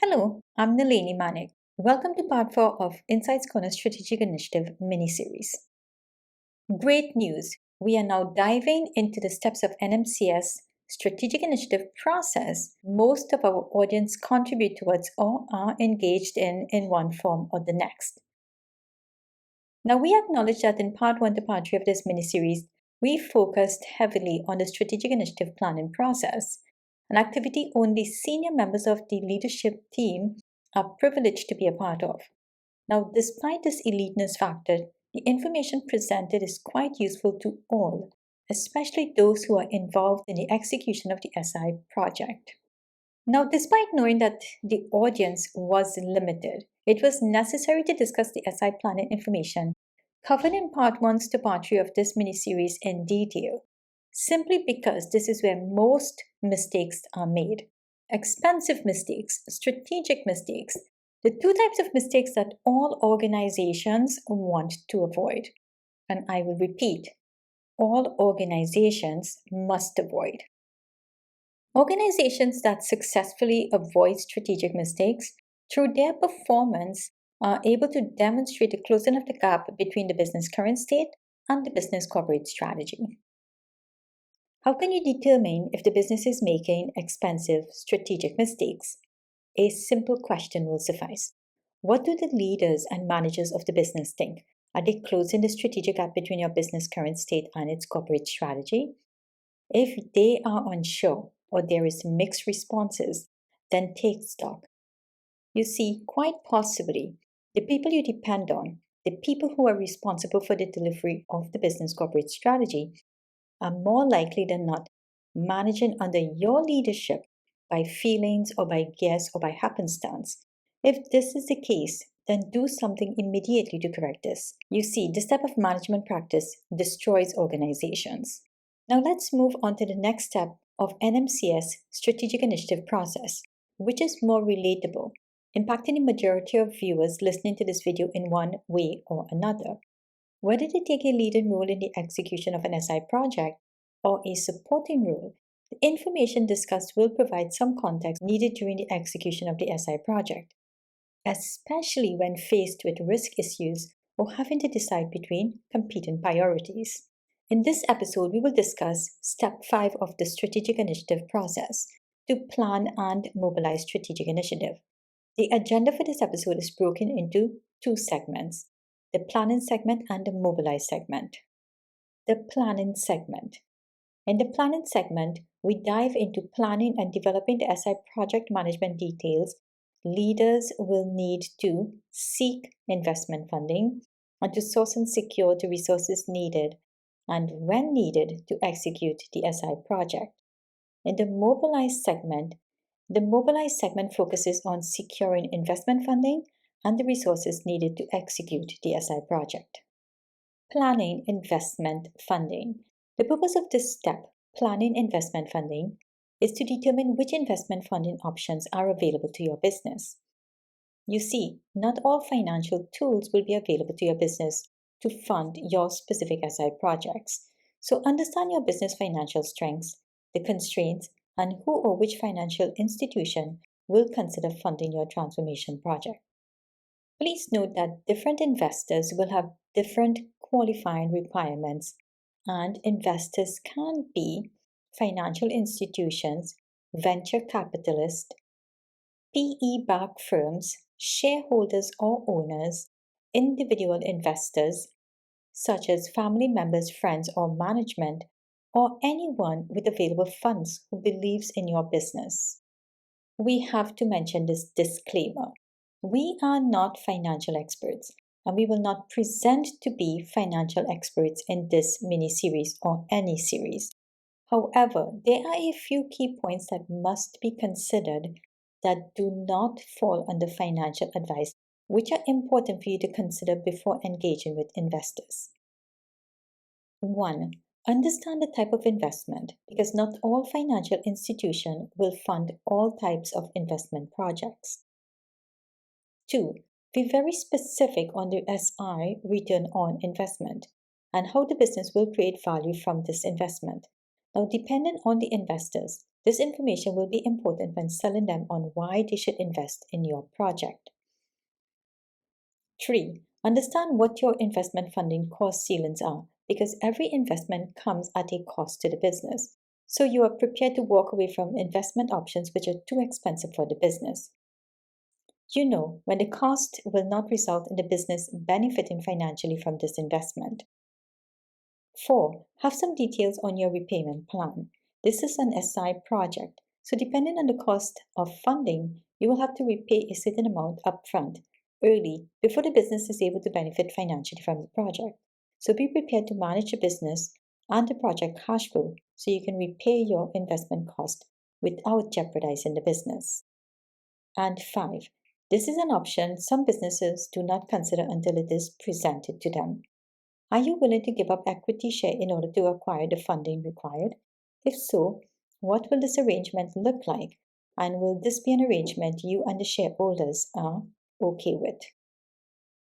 Hello, I'm Nalini Manik. Welcome to part 4 of Insights Corner Strategic Initiative mini-series. Great news! We are now diving into the steps of NMCS strategic initiative process most of our audience contribute towards or are engaged in one form or the next. Now, we acknowledge that in part 1 to part 3 of this mini-series, we focused heavily on the strategic initiative planning process, an activity only senior members of the leadership team are privileged to be a part of. Now, despite this eliteness factor, the information presented is quite useful to all, especially those who are involved in the execution of the SI project. Now, despite knowing that the audience was limited, it was necessary to discuss the SI planning information covered in part 1 to part 3 of this mini-series in detail, simply because this is where most mistakes are made. Expensive mistakes, strategic mistakes, the two types of mistakes that all organizations want to avoid. And I will repeat, all organizations must avoid. Organizations that successfully avoid strategic mistakes through their performance are able to demonstrate the closing of the gap between the business current state and the business corporate strategy. How can you determine if the business is making expensive strategic mistakes? A simple question will suffice. What do the leaders and managers of the business think? Are they closing the strategic gap between your business current state and its corporate strategy? If they are unsure or there is mixed responses, then take stock. You see, quite possibly, the people you depend on, the people who are responsible for the delivery of the business corporate strategy, are more likely than not managing under your leadership by feelings or by guess or by happenstance. If this is the case, then do something immediately to correct this. You see, this type of management practice destroys organizations. Now let's move on to the next step of NMCS strategic initiative process, which is more relatable, impacting the majority of viewers listening to this video in one way or another. Whether they take a leading role in the execution of an SI project or a supporting role, the information discussed will provide some context needed during the execution of the SI project, especially when faced with risk issues or having to decide between competing priorities. In this episode, we will discuss Step 5 of the Strategic Initiative process to plan and mobilize strategic initiative. The agenda for this episode is broken into two segments, the planning segment and the mobilize segment. The planning segment. In the planning segment, we dive into planning and developing the SI project management details. Leaders will need to seek investment funding and to source and secure the resources needed and when needed to execute the SI project. In the mobilize segment focuses on securing investment funding and the resources needed to execute the SI project. Planning investment funding. The purpose of this step, planning investment funding, is to determine which investment funding options are available to your business. You see, not all financial tools will be available to your business to fund your specific SI projects. So understand your business financial strengths, the constraints, and who or which financial institution will consider funding your transformation project. Please note that different investors will have different qualifying requirements, and investors can be financial institutions, venture capitalists, PE-backed firms, shareholders or owners, individual investors, such as family members, friends, or management, or anyone with available funds who believes in your business. We have to mention this disclaimer. We are not financial experts, and we will not present to be financial experts in this mini-series or any series. However, there are a few key points that must be considered that do not fall under financial advice, which are important for you to consider before engaging with investors. 1. Understand the type of investment, because not all financial institutions will fund all types of investment projects. 2. Be very specific on the SI return on investment and how the business will create value from this investment. Now, depending on the investors, This information will be important when selling them on why they should invest in your project. 3. Understand what your investment funding cost ceilings are, because every investment comes at a cost to the business. So you are prepared to walk away from investment options which are too expensive for the business. You know when the cost will not result in the business benefiting financially from this investment. 4. Have some details on your repayment plan. This is an SI project, so depending on the cost of funding, you will have to repay a certain amount upfront, early, before the business is able to benefit financially from the project. So be prepared to manage the business and the project cash flow so you can repay your investment cost without jeopardizing the business. And 5. This is an option some businesses do not consider until it is presented to them. Are you willing to give up equity share in order to acquire the funding required? If so, what will this arrangement look like? And will this be an arrangement you and the shareholders are okay with?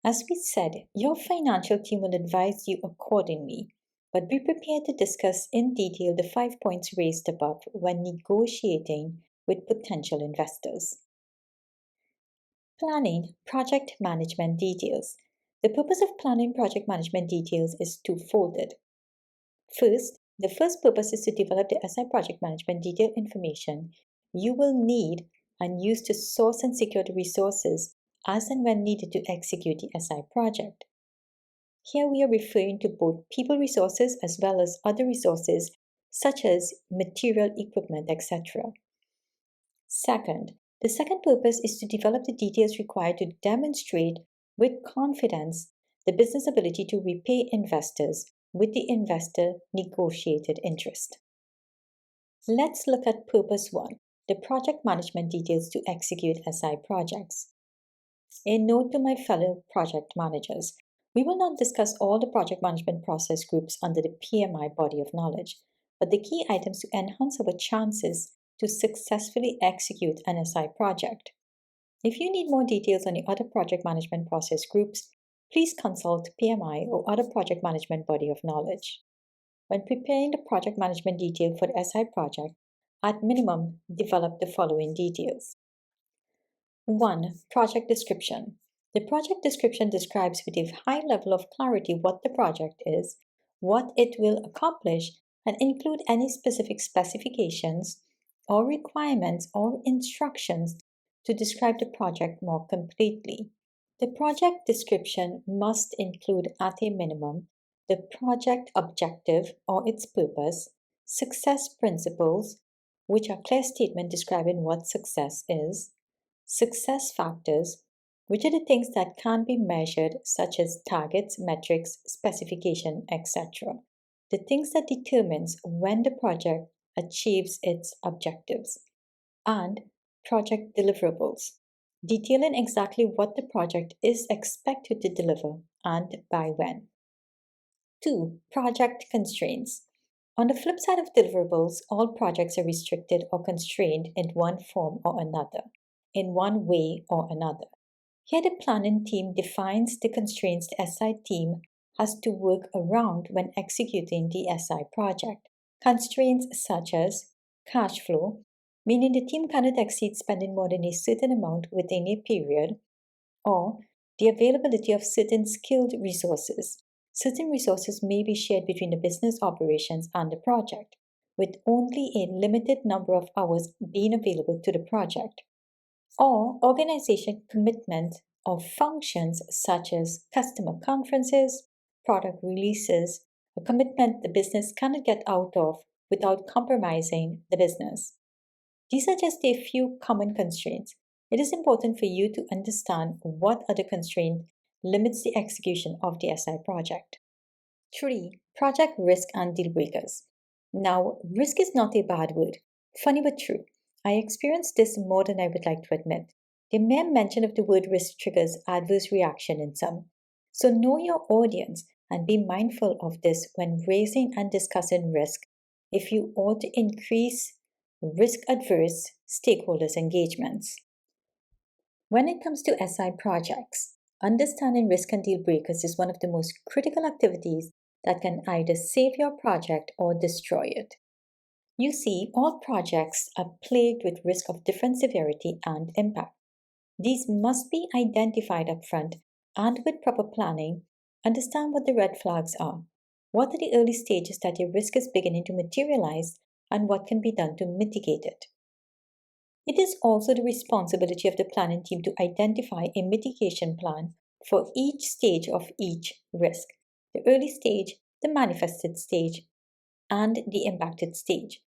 As we said, your financial team will advise you accordingly, but be prepared to discuss in detail the 5 points raised above when negotiating with potential investors. Planning project management details. The purpose of planning project management details is twofold. First, the first purpose is to develop the SI project management detail information you will need and use to source and secure the resources as and when needed to execute the SI project. Here we are referring to both people resources as well as other resources such as material, equipment, etc. Second, the second purpose is to develop the details required to demonstrate with confidence the business ability to repay investors with the investor negotiated interest. Let's look at Purpose 1, the project management details to execute SI projects. A note to my fellow project managers. We will not discuss all the project management process groups under the PMI body of knowledge, but the key items to enhance our chances to successfully execute an SI project. If you need more details on the other project management process groups, please consult PMI or other project management body of knowledge. When preparing the project management detail for the SI project, at minimum, develop the following details. 1. Project description. The project description describes with a high level of clarity what the project is, what it will accomplish, and include any specific specifications or requirements or instructions to describe the project more completely. The project description must include at a minimum the project objective or its purpose, success principles, which are clear statements describing what success is, success factors, which are the things that can be measured, such as targets, metrics, specification, etc. The things that determines when the project achieves its objectives. And project deliverables, detailing exactly what the project is expected to deliver and by when. 2. Project constraints. On the flip side of deliverables, all projects are restricted or constrained in one form or another, in one way or another. Here the planning team defines the constraints the SI team has to work around when executing the SI project. Constraints such as cash flow, meaning the team cannot exceed spending more than a certain amount within a period, or the availability of certain skilled resources. Certain resources may be shared between the business operations and the project, with only a limited number of hours being available to the project. Or organization commitment of functions such as customer conferences, product releases, a commitment the business cannot get out of without compromising the business. These are just a few common constraints. It is important for you to understand what other constraint limits the execution of the SI project. 3. Project risk and deal breakers. Now, risk is not a bad word. Funny but true. I experienced this more than I would like to admit. The mere mention of the word risk triggers adverse reaction in some. So know your audience and be mindful of this when raising and discussing risk if you ought to increase risk-adverse stakeholders' engagements. When it comes to SI projects, understanding risk and deal breakers is one of the most critical activities that can either save your project or destroy it. You see, all projects are plagued with risk of different severity and impact. These must be identified upfront and with proper planning, understand what the red flags are, what are the early stages that your risk is beginning to materialize, and what can be done to mitigate it. It is also the responsibility of the planning team to identify a mitigation plan for each stage of each risk: the early stage, the manifested stage, and the impacted stage.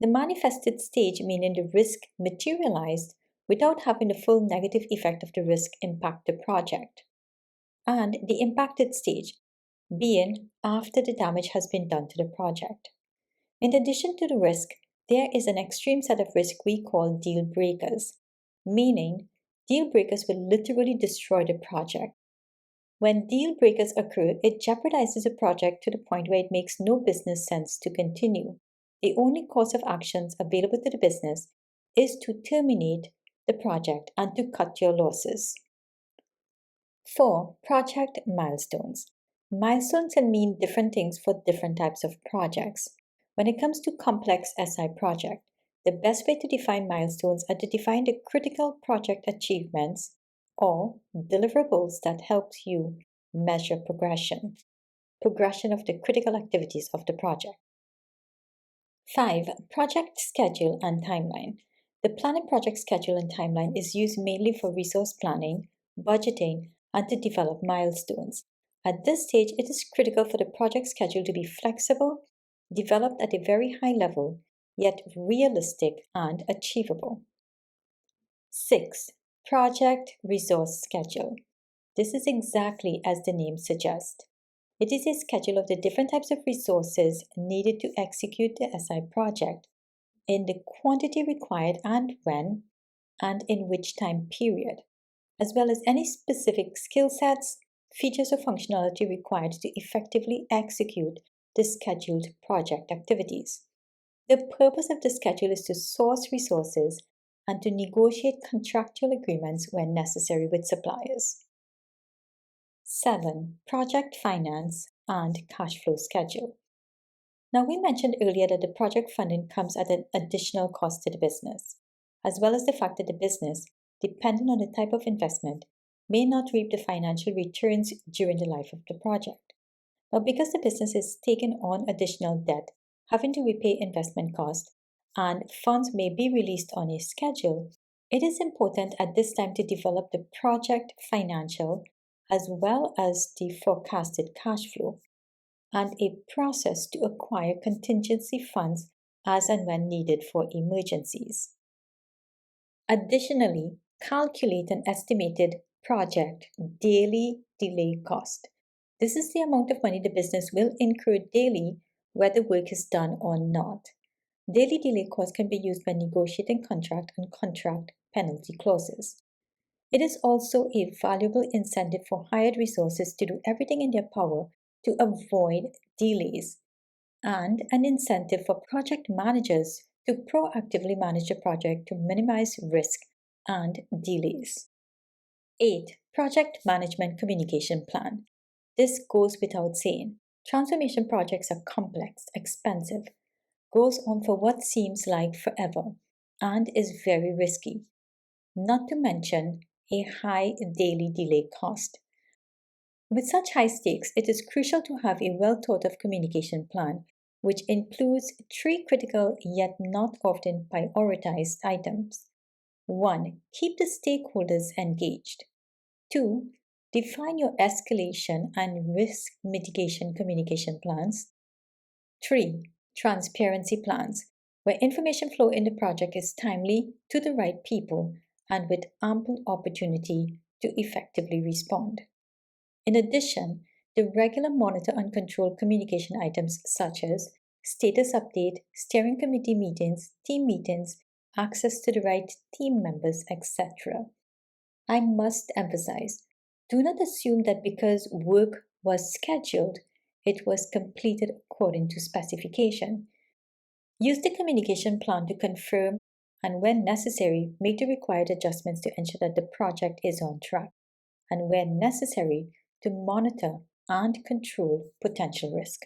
The manifested stage meaning the risk materialized without having the full negative effect of the risk impact the project, and the impacted stage being after the damage has been done to the project. In addition to the risk, there is an extreme set of risk we call deal breakers, meaning deal breakers will literally destroy the project. When deal breakers occur, it jeopardizes a project to the point where it makes no business sense to continue. The only course of actions available to the business is to terminate the project and to cut your losses. 4. Project milestones. Milestones can mean different things for different types of projects. When it comes to complex SI project, the best way to define milestones are to define the critical project achievements or deliverables that helps you measure progression of the critical activities of the project. 5. Project schedule and timeline. The planning project schedule and timeline is used mainly for resource planning, budgeting, and to develop milestones. At this stage, it is critical for the project schedule to be flexible, developed at a very high level, yet realistic and achievable. 6. Project resource schedule. This is exactly as the name suggests. It is a schedule of the different types of resources needed to execute the SI project in the quantity required and when and in which time period, as well as any specific skill sets, features, or functionality required to effectively execute the scheduled project activities. The purpose of the schedule is to source resources and to negotiate contractual agreements when necessary with suppliers. 7. Project finance and cash flow schedule. Now, we mentioned earlier that the project funding comes at an additional cost to the business, as well as the fact that the business, depending on the type of investment, may not reap the financial returns during the life of the project. Now, because the business is taking on additional debt, having to repay investment costs, and funds may be released on a schedule, it is important at this time to develop the project financial as well as the forecasted cash flow and a process to acquire contingency funds as and when needed for emergencies. Additionally, calculate an estimated project daily delay cost. This is the amount of money the business will incur daily whether work is done or not. Daily delay costs can be used when negotiating contract and contract penalty clauses. It is also a valuable incentive for hired resources to do everything in their power to avoid delays, and an incentive for project managers to proactively manage the project to minimize risk and delays. 8. Project Management Communication Plan. This goes without saying. Transformation projects are complex, expensive, goes on for what seems like forever, and is very risky, not to mention a high daily delay cost. With such high stakes, it is crucial to have a well thought of communication plan, which includes 3 critical yet not often prioritized items. 1. Keep the stakeholders engaged. 2. Define your escalation and risk mitigation communication plans. 3. Transparency plans, where information flow in the project is timely to the right people and with ample opportunity to effectively respond. In addition, the regular monitor and control communication items such as status update, steering committee meetings, team meetings, access to the right team members, etc. I must emphasize, do not assume that because work was scheduled, it was completed according to specification. Use the communication plan to confirm and, when necessary, make the required adjustments to ensure that the project is on track, and when necessary, to monitor and control potential risk.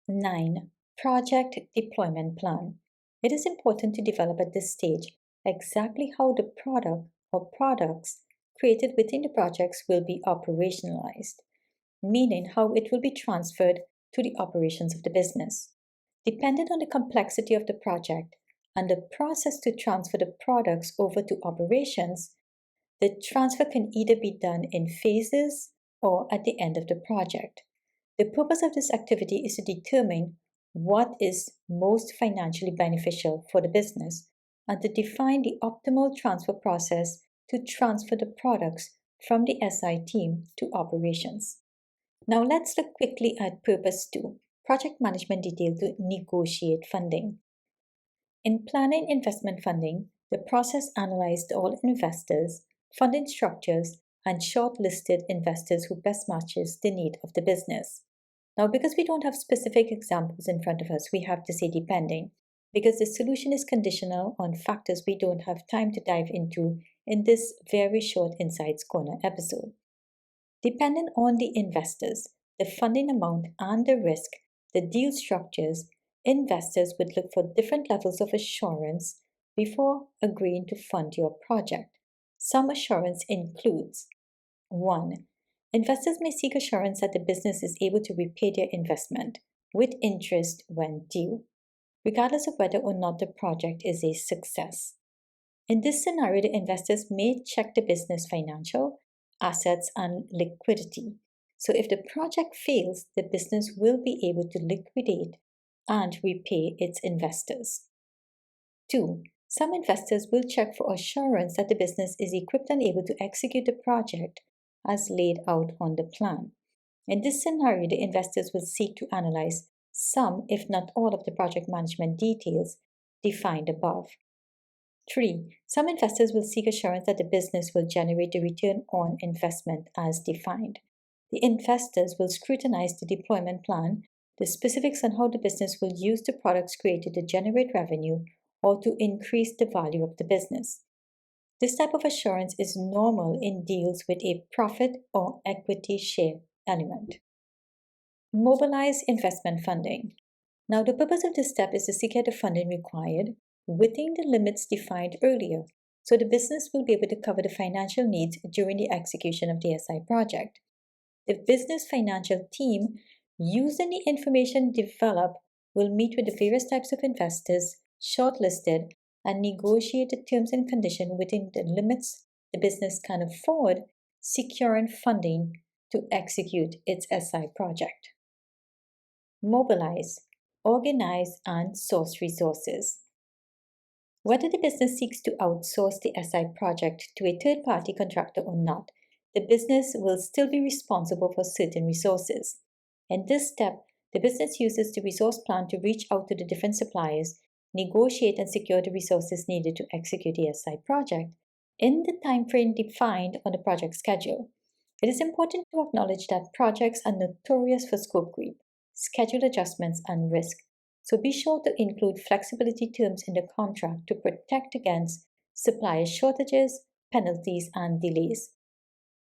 9. Project deployment plan. It is important to develop at this stage exactly how the product or products created within the projects will be operationalized, meaning how it will be transferred to the operations of the business. Depending on the complexity of the project and the process to transfer the products over to operations, the transfer can either be done in phases or at the end of the project. The purpose of this activity is to determine what is most financially beneficial for the business and to define the optimal transfer process to transfer the products from the SI team to operations. Now let's look quickly at Purpose 2, Project Management Detail to negotiate funding. In planning investment funding, the process analyzed all investors, funding structures, and shortlisted investors who best matches the need of the business. Now, because we don't have specific examples in front of us, we have to say depending, because the solution is conditional on factors we don't have time to dive into in this very short Insights Corner episode. Depending on the investors, the funding amount, and the risk, the deal structures, investors would look for different levels of assurance before agreeing to fund your project. Some assurance includes 1. Investors may seek assurance that the business is able to repay their investment with interest when due, regardless of whether or not the project is a success. In this scenario, the investors may check the business financial, assets, and liquidity. So if the project fails, the business will be able to liquidate and repay its investors. 2. Some investors will check for assurance that the business is equipped and able to execute the project as laid out on the plan. In this scenario, the investors will seek to analyze some, if not all, of the project management details defined above. 3. Some investors will seek assurance that the business will generate the return on investment as defined. The investors will scrutinize the deployment plan, the specifics on how the business will use the products created to generate revenue or to increase the value of the business. This type of assurance is normal in deals with a profit or equity share element. Mobilize investment funding. Now, the purpose of this step is to secure the funding required within the limits defined earlier, so the business will be able to cover the financial needs during the execution of the SI project. The business financial team, using the information developed, will meet with the various types of investors shortlisted and negotiate the terms and conditions within the limits the business can afford, securing funding to execute its SI project. Mobilize, organize, and source resources. Whether the business seeks to outsource the SI project to a third-party contractor or not, the business will still be responsible for certain resources. In this step, the business uses the resource plan to reach out to the different suppliers, negotiate and secure the resources needed to execute the SI project in the time frame defined on the project schedule. It is important to acknowledge that projects are notorious for scope creep, schedule adjustments, and risk. So be sure to include flexibility terms in the contract to protect against supplier shortages, penalties, and delays.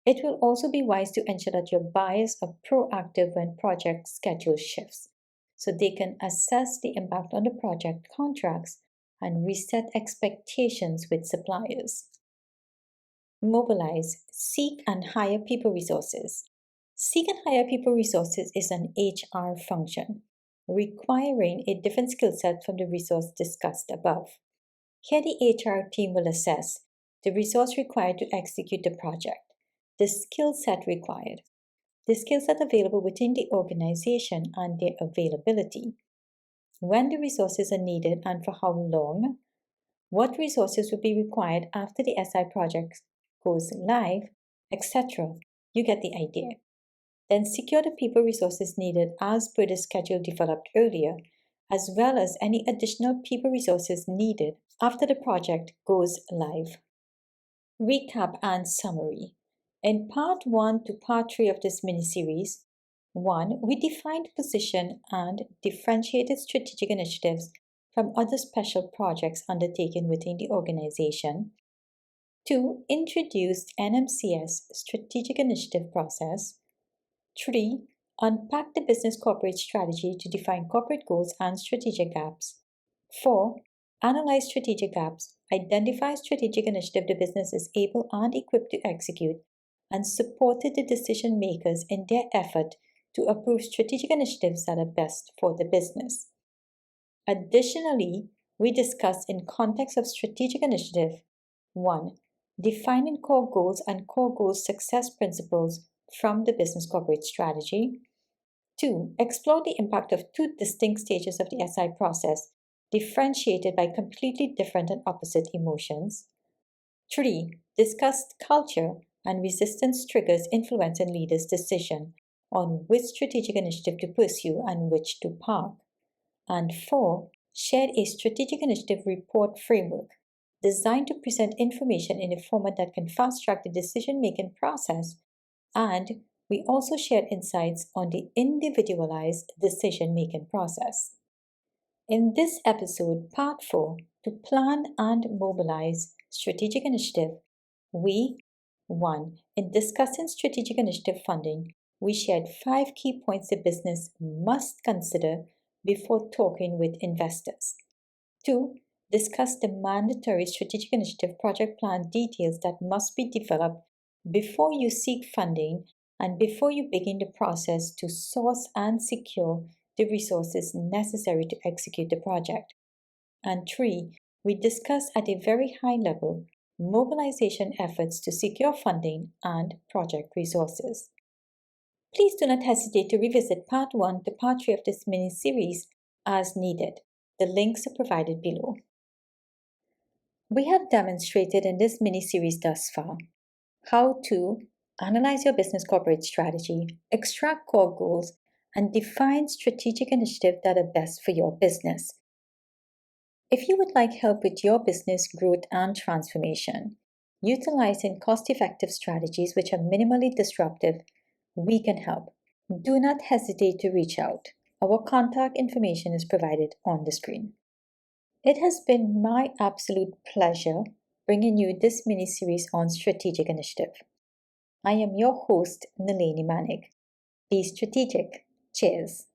It will also be wise to ensure that your buyers are proactive when project schedule shifts, so they can assess the impact on the project contracts and reset expectations with suppliers. Mobilize, seek and hire people resources. Seek and hire people resources is an HR function, requiring a different skill set from the resource discussed above. Here the HR team will assess the resource required to execute the project, the skill set required, the skill set available within the organization and their availability, when the resources are needed and for how long, what resources will be required after the SI project goes live, etc. You get the idea. Then secure the people resources needed as per the schedule developed earlier, as well as any additional people resources needed after the project goes live. Recap and summary. In part 1 to part 3 of this mini-series, 1. We defined position and differentiated strategic initiatives from other special projects undertaken within the organization. 2. Introduced NMCS strategic initiative process. 3. Unpack the business corporate strategy to define corporate goals and strategic gaps. 4. Analyze strategic gaps. Identify strategic initiative the business is able and equipped to execute and supported the decision makers in their effort to approve strategic initiatives that are best for the business. Additionally, we discussed in context of strategic initiative 1. Defining core goals and core goals success principles from the business corporate strategy. 2. Explore the impact of two distinct stages of the SI process, differentiated by completely different and opposite emotions. 3. Discuss culture and resistance triggers influence and leaders' decision on which strategic initiative to pursue and which to park. And 4. Shared a strategic initiative report framework designed to present information in a format that can fast track the decision-making process. And we also shared insights on the individualized decision-making process. In this episode, part 4, to plan and mobilize strategic initiative, we 1. In discussing strategic initiative funding, we shared 5 key points the business must consider before talking with investors. 2. Discuss the mandatory strategic initiative project plan details that must be developed before you seek funding and before you begin the process to source and secure the resources necessary to execute the project. And 3. We discuss at a very high level mobilization efforts to secure funding and project resources. Please do not hesitate to revisit Part 1 to Part 3 of this mini-series as needed. The links are provided below. We have demonstrated in this mini-series thus far how to analyze your business corporate strategy, extract core goals, and define strategic initiatives that are best for your business. If you would like help with your business growth and transformation, utilizing cost-effective strategies which are minimally disruptive, we can help. Do not hesitate to reach out. Our contact information is provided on the screen. It has been my absolute pleasure bringing you this mini-series on strategic initiative. I am your host, Nalini Manik. Be strategic. Cheers.